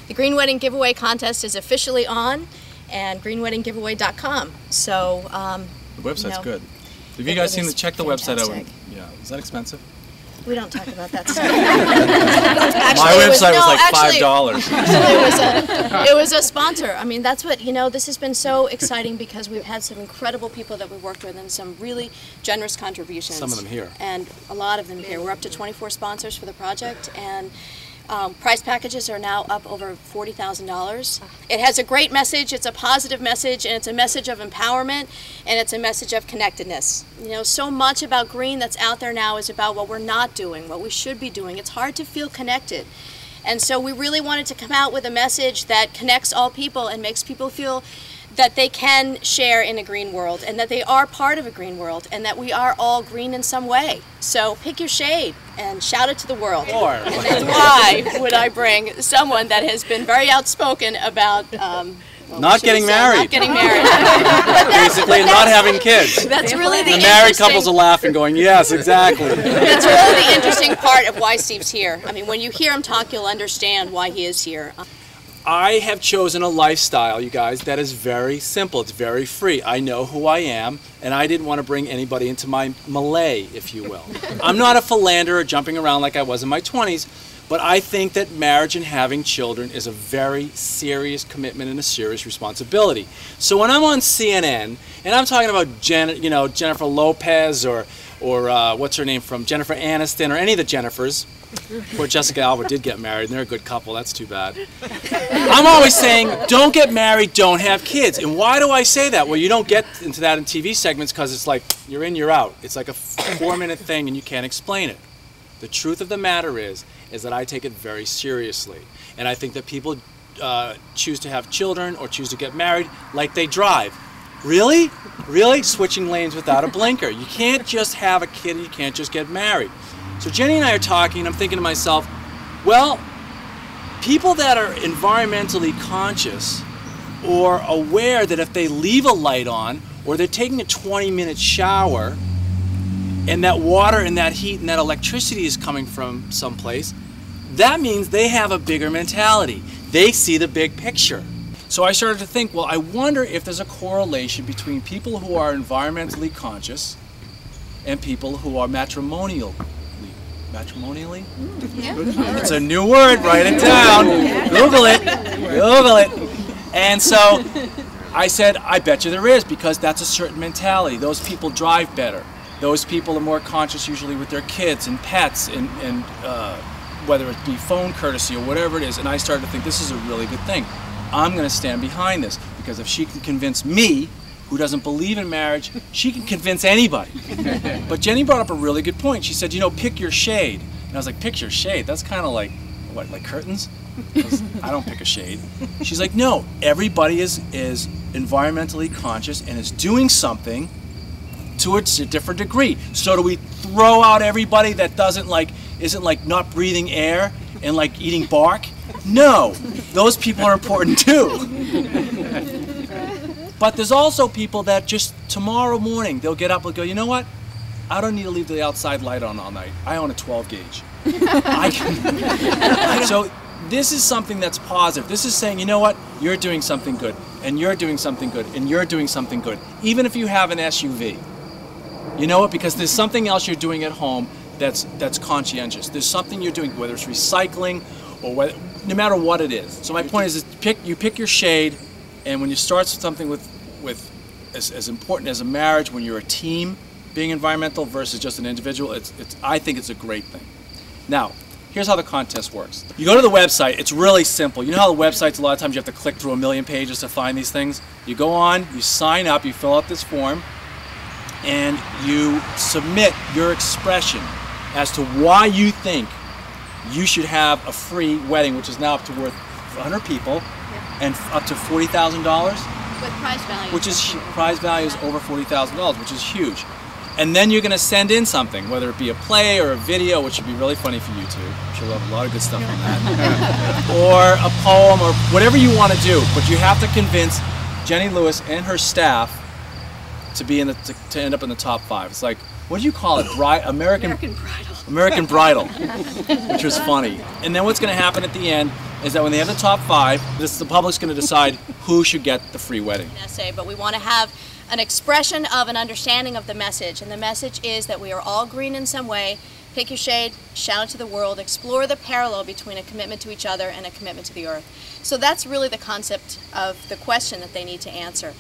the Green Wedding Giveaway contest is officially on, and greenweddinggiveaway.com. So the website's good. Have you guys seen check the website out? Yeah, is that expensive? We don't talk about that stuff. My website was like $5. It was a sponsor. I mean, that's what, this has been so exciting because we've had some incredible people that we worked with and some really generous contributions. Some of them here. And a lot of them here. We're up to 24 sponsors for the project, and prize packages are now up over $40,000. It has a great message, it's a positive message, and it's a message of empowerment, and it's a message of connectedness. So much about green that's out there now is about what we're not doing, what we should be doing. It's hard to feel connected. And so we really wanted to come out with a message that connects all people and makes people feel that they can share in a green world, and that they are part of a green world, and that we are all green in some way. So pick your shade and shout it to the world. And then why would I bring someone that has been very outspoken about not getting married. Not getting married. Basically, not having kids. That's really the married couples are laughing, going, yes, exactly. That's really the interesting part of why Steve's here. I mean, when you hear him talk, you'll understand why he is here. I have chosen a lifestyle, you guys, that is very simple. It's very free. I know who I am, and I didn't want to bring anybody into my melee, if you will. I'm not a philanderer jumping around like I was in my 20s, but I think that marriage and having children is a very serious commitment and a serious responsibility. So when I'm on CNN, and I'm talking about Jennifer Lopez or what's her name from Jennifer Aniston or any of the Jennifers, poor Jessica Alba did get married, and they're a good couple, that's too bad. I'm always saying, don't get married, don't have kids. And why do I say that? Well, you don't get into that in TV segments because it's like, you're in, you're out. It's like a 4-minute thing and you can't explain it. The truth of the matter is that I take it very seriously. And I think that people choose to have children or choose to get married like they drive. Really? Really? Switching lanes without a blinker. You can't just have a kid and you can't just get married. So Jenny and I are talking, and I'm thinking to myself, well, people that are environmentally conscious or aware that if they leave a light on or they're taking a 20-minute shower and that water and that heat and that electricity is coming from someplace, that means they have a bigger mentality. They see the big picture. So I started to think, well, I wonder if there's a correlation between people who are environmentally conscious and people who are matrimonially? Yeah. It's a new word, write it down. Google it. Google it. And so I said, I bet you there is, because that's a certain mentality. Those people drive better. Those people are more conscious usually with their kids and pets and whether it be phone courtesy or whatever it is. And I started to think this is a really good thing. I'm going to stand behind this, because if she can convince me, who doesn't believe in marriage, she can convince anybody. But Jenny brought up a really good point. She said, pick your shade. And I was like, pick your shade? That's kind of like, what, like curtains? I don't pick a shade. She's like, no, everybody is environmentally conscious and is doing something to a different degree. So do we throw out everybody that isn't like not breathing air and like eating bark? No, those people are important too. But there's also people that just tomorrow morning, they'll get up and go, you know what? I don't need to leave the outside light on all night. I own a 12 gauge. So this is something that's positive. This is saying, you know what? You're doing something good, and you're doing something good, and you're doing something good. Even if you have an SUV. You know what? Because there's something else you're doing at home that's conscientious. There's something you're doing, whether it's recycling or whether, no matter what it is. So my point is you pick your shade. And when you start something with as important as a marriage, when you're a team, being environmental versus just an individual, I think it's a great thing. Now, here's how the contest works. You go to the website, it's really simple. You know how the websites, a lot of times you have to click through 1,000,000 pages to find these things? You go on, you sign up, you fill out this form, and you submit your expression as to why you think you should have a free wedding, which is now up to worth 100 people. And up to $40,000, with prize value, which is prize value is over $40,000, which is huge. And then you're going to send in something, whether it be a play or a video, which would be really funny for YouTube. I'm sure we'll have a lot of good stuff on that. Or a poem, or whatever you want to do. But you have to convince Jenny Lewis and her staff to be to end up in the top 5. It's like, what do you call it? American Bridal. American Bridal, which was funny. And then what's going to happen at the end? is that when they have the top 5, the public's going to decide who should get the free wedding. Essay, but we want to have an expression of an understanding of the message, and the message is that we are all green in some way. Pick your shade, shout it to the world, explore the parallel between a commitment to each other and a commitment to the earth. So that's really the concept of the question that they need to answer.